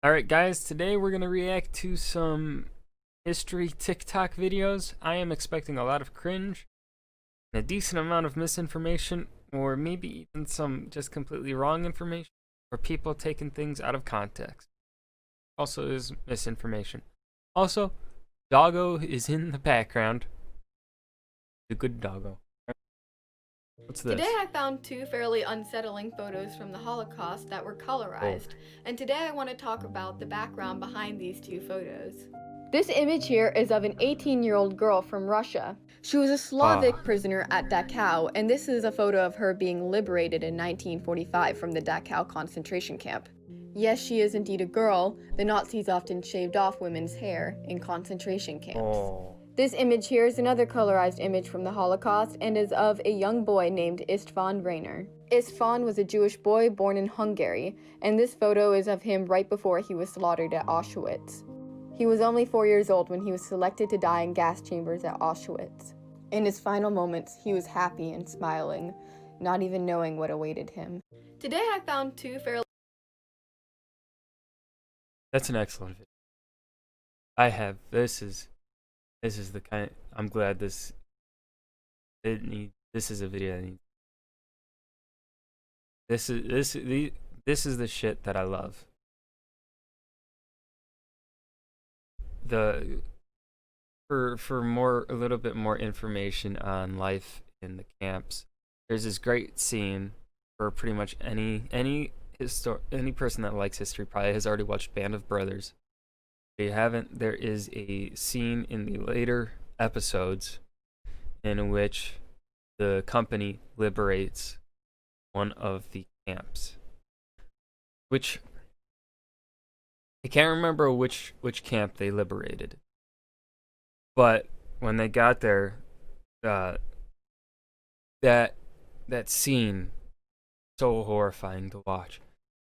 Alright guys, today we're going to react to some history TikTok videos. I am expecting a lot of cringe, and a decent amount of misinformation, or maybe even some just completely wrong information, or people taking things out of context. Also is misinformation. Also, Doggo is in the background. The good Doggo. What's this? Today I found two fairly unsettling photos from the Holocaust that were colorized, and today I want to talk about the background behind these two photos. This image here is of an 18-year-old girl from Russia. She was a Slavic prisoner at Dachau, and this is a photo of her being liberated in 1945 from the Dachau concentration camp. Yes, she is indeed a girl. The Nazis often shaved off women's hair in concentration camps. This image here is another colorized image from the Holocaust and is of a young boy named István Rainer. István was a Jewish boy born in Hungary, and this photo is of him right before he was slaughtered at Auschwitz. He was only 4 years old when he was selected to die in gas chambers at Auschwitz. In his final moments, he was happy and smiling, not even knowing what awaited him. Today I found two fairly... That's an excellent video. This is the kind. I'm glad this is a video that needs. This is the shit that I love. For a little bit more information on life in the camps, there's this great scene for pretty much any person that likes history probably has already watched Band of Brothers. If you haven't, there is a scene in the later episodes in which the company liberates one of the camps, which I can't remember which camp they liberated, but when they got there, that scene so horrifying to watch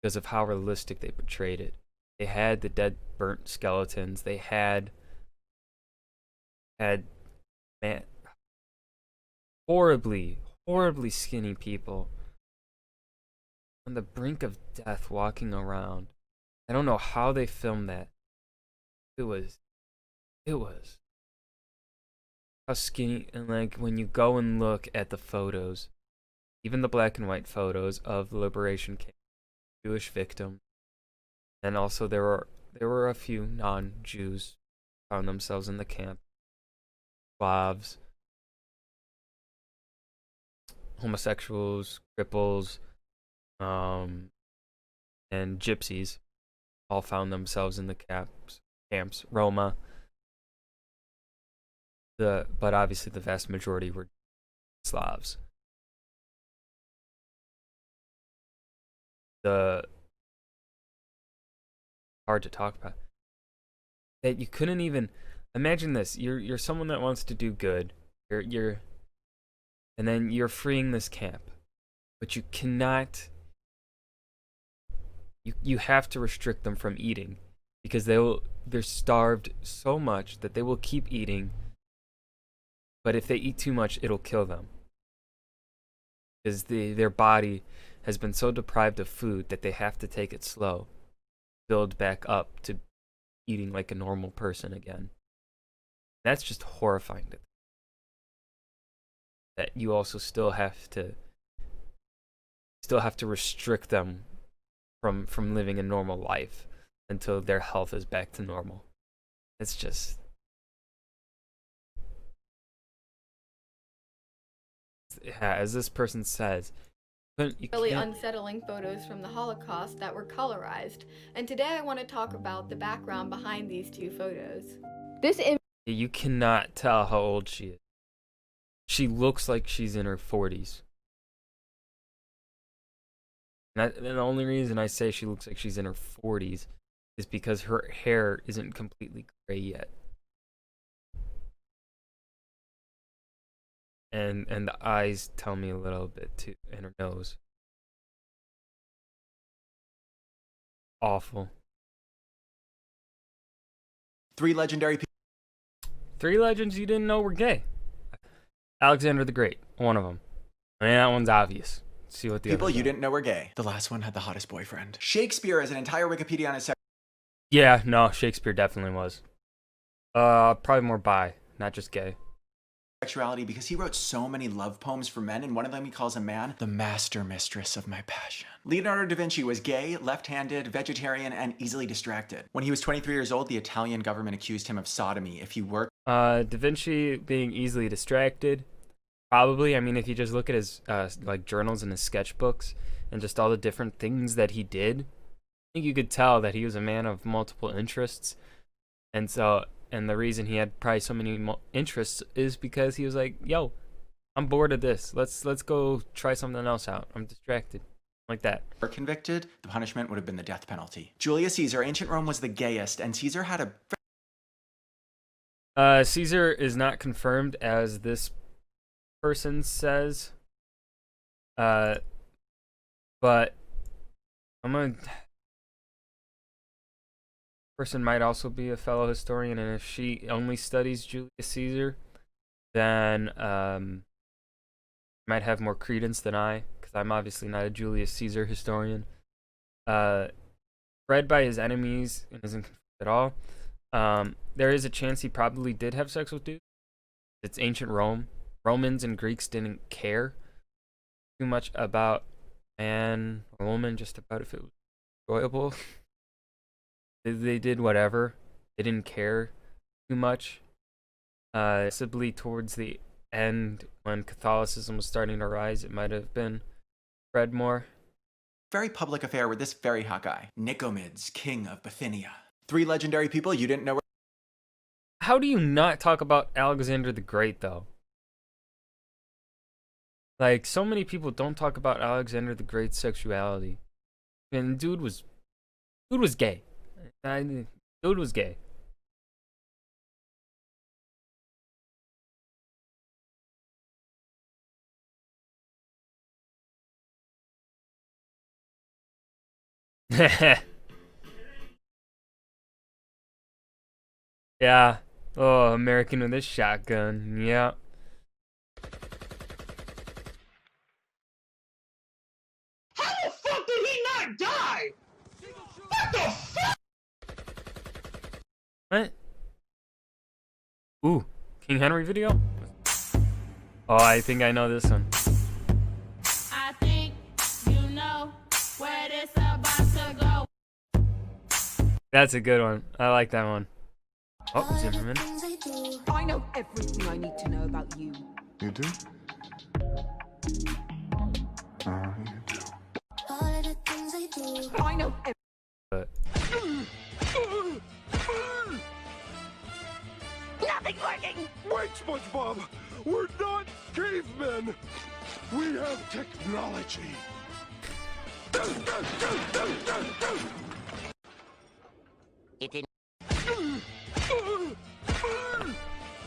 because of how realistic they portrayed it. They had the dead, burnt skeletons. They had man, horribly skinny people on the brink of death walking around. I don't know how they filmed that. It was how skinny, and like when you go and look at the photos, even the black and white photos of the liberation camp, Jewish victims. And also there were a few non-Jews found themselves in the camp. Slavs, homosexuals, cripples, and gypsies all found themselves in the camps. Roma. But obviously the vast majority were Slavs. Hard to talk about that. You couldn't even imagine this. You're someone that wants to do good. And then you're freeing this camp, but you cannot. You have to restrict them from eating because they're starved so much that they will keep eating. But if they eat too much, it'll kill them because their body has been so deprived of food that they have to take it slow. Build back up to eating like a normal person again. That's just horrifying to that you also still have to restrict them from living a normal life until their health is back to normal. It's just as this person says, really unsettling photos from the Holocaust that were colorized, and today I want to talk about the background behind these two photos. You cannot tell how old she is. She looks like she's in her 40s. And the only reason I say she looks like she's in her 40s is because her hair isn't completely gray yet. And the eyes tell me a little bit too, and her nose. Awful. Three legendary Three legends you didn't know were gay. Alexander the Great, one of them. I mean, that one's obvious. Let's see what the people others you are. didn't know were gay. The last one had the hottest boyfriend. Shakespeare has an entire Wikipedia on his Yeah, no, Shakespeare definitely was. Probably more bi, not just gay. Sexuality because he wrote so many love poems for men, and one of them he calls a man the master mistress of my passion. Leonardo da Vinci was gay, left-handed, vegetarian, and easily distracted. When he was 23 years old, the Italian government accused him of sodomy if he worked Da Vinci being easily distracted. Probably, I mean, if you just look at his like journals and his sketchbooks and just all the different things that he did, I think you could tell that he was a man of multiple interests. And so, and the reason he had probably so many interests is because he was like, "Yo, I'm bored of this. Let's go try something else out. I'm distracted." Like that. Or convicted, the punishment would have been the death penalty. Julius Caesar, ancient Rome was the gayest, and Caesar had a Caesar is not confirmed as this person says. But I'm gonna. Person might also be a fellow historian, and if she only studies Julius Caesar, then might have more credence than I, because I'm obviously not a Julius Caesar historian. Bred by his enemies and isn't confused at all. There is a chance he probably did have sex with dudes. It's ancient Rome. Romans and Greeks didn't care too much about man or woman, just about if it was enjoyable. They did whatever. They didn't care too much. Possibly towards the end, when Catholicism was starting to rise, it might have been spread more. very public affair with this very hot guy, Nicomedes, king of Bithynia. 3 legendary people you didn't know were. How do you not talk about Alexander the Great, though? Like, so many people don't talk about Alexander the Great's sexuality. And dude was gay. Dude was gay. Yeah. Oh, American with a shotgun. Yeah. How the fuck did he not die? What the fuck? What? Ooh, King Henry video? Oh, I think I know this one. I think you know where this about to go. That's a good one. I like that one. Oh, Zimmerman. I know everything I need to know about you. You do? You do. I know But nothing working. Wait, SpongeBob! We're not cavemen! We have technology!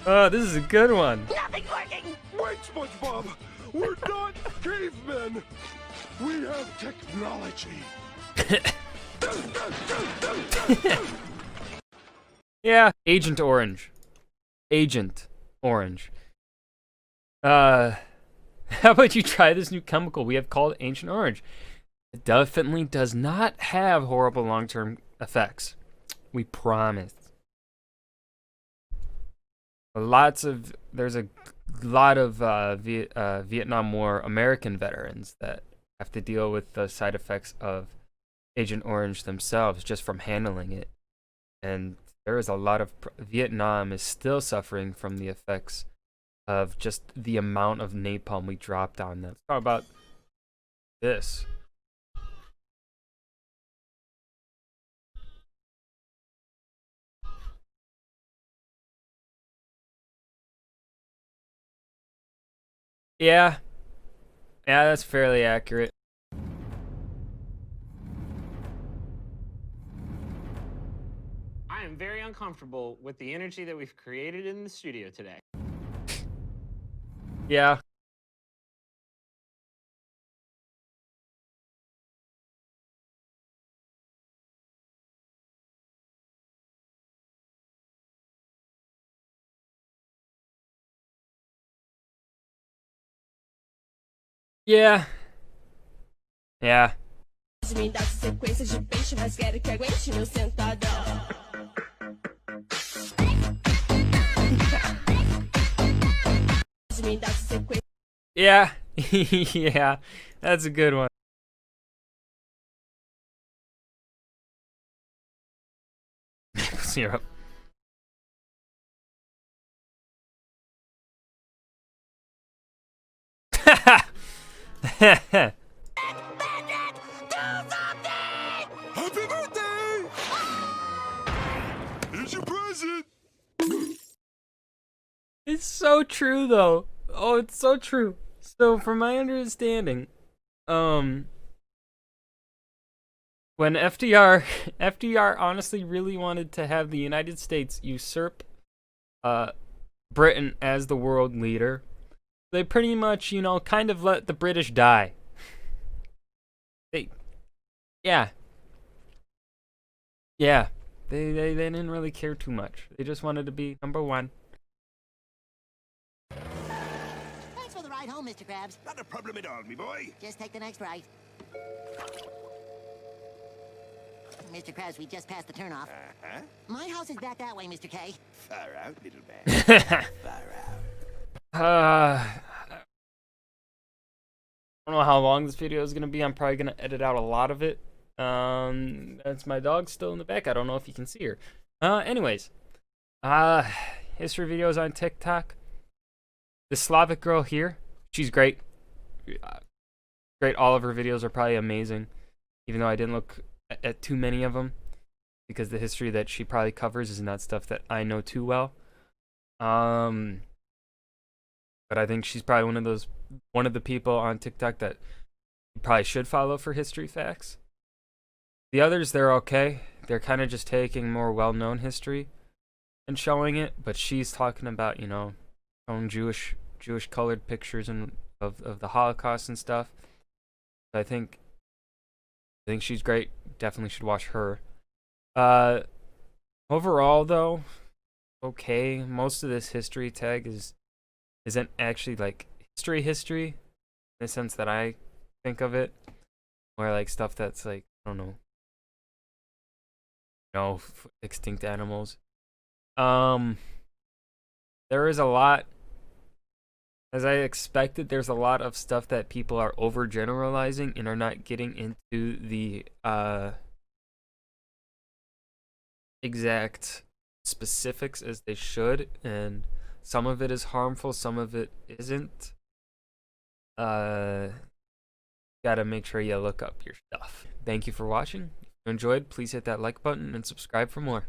oh, this is a good one. Nothing working. Wait, SpongeBob! We're not cavemen! We have technology! Yeah, Agent Orange. Agent Orange. How about you try this new chemical we have called Ancient Orange? It definitely does not have horrible long-term effects. We promise. There's a lot of Vietnam War American veterans that have to deal with the side effects of Agent Orange themselves just from handling it. And there is a lot of Vietnam is still suffering from the effects of just the amount of napalm we dropped on them. Let's talk about this. Yeah, that's fairly accurate. I am very uncomfortable with the energy that we've created in the studio today. Yeah. Yeah. Yeah. Me dá sequência de peixe, mas quero que aguente meu sentadão. me, that's a quick. Yeah, yeah, that's a good one. Maple syrup. Happy birthday! Here's your present. It's so true though. Oh, it's so true. So from my understanding, when FDR honestly really wanted to have the United States usurp Britain as the world leader, they pretty much, you know, kind of let the British die. Yeah. They didn't really care too much. They just wanted to be number one. Thanks for the ride home, Mr. Krabs. Not a problem at all, me boy. Just take the next right. Mr. Krabs, we just passed the turnoff. Uh-huh. My house is back that way, Mr. K. Far out, little man. Far out. I don't know how long this video is gonna be. I'm probably gonna edit out a lot of it. That's my dog still in the back. I don't know if you can see her. Anyways, history videos on TikTok. The Slavic girl here, she's great. Great. All of her videos are probably amazing, even though I didn't look at too many of them because the history that she probably covers is not stuff that I know too well. But I think she's probably one of the people on TikTok that you probably should follow for history facts. The others, they're okay. They're kind of just taking more well-known history and showing it, but she's talking about, you know, own Jewish colored pictures of the Holocaust and stuff. I think she's great. Definitely should watch her. Overall though, okay, most of this history tag isn't actually like history in the sense that I think of it, or like stuff that's like, I don't know, extinct animals. There is a lot, as I expected, there's a lot of stuff that people are overgeneralizing and are not getting into the exact specifics as they should, and some of it is harmful, some of it isn't. Gotta make sure you look up your stuff. Thank you for watching. If you enjoyed, please hit that like button and subscribe for more.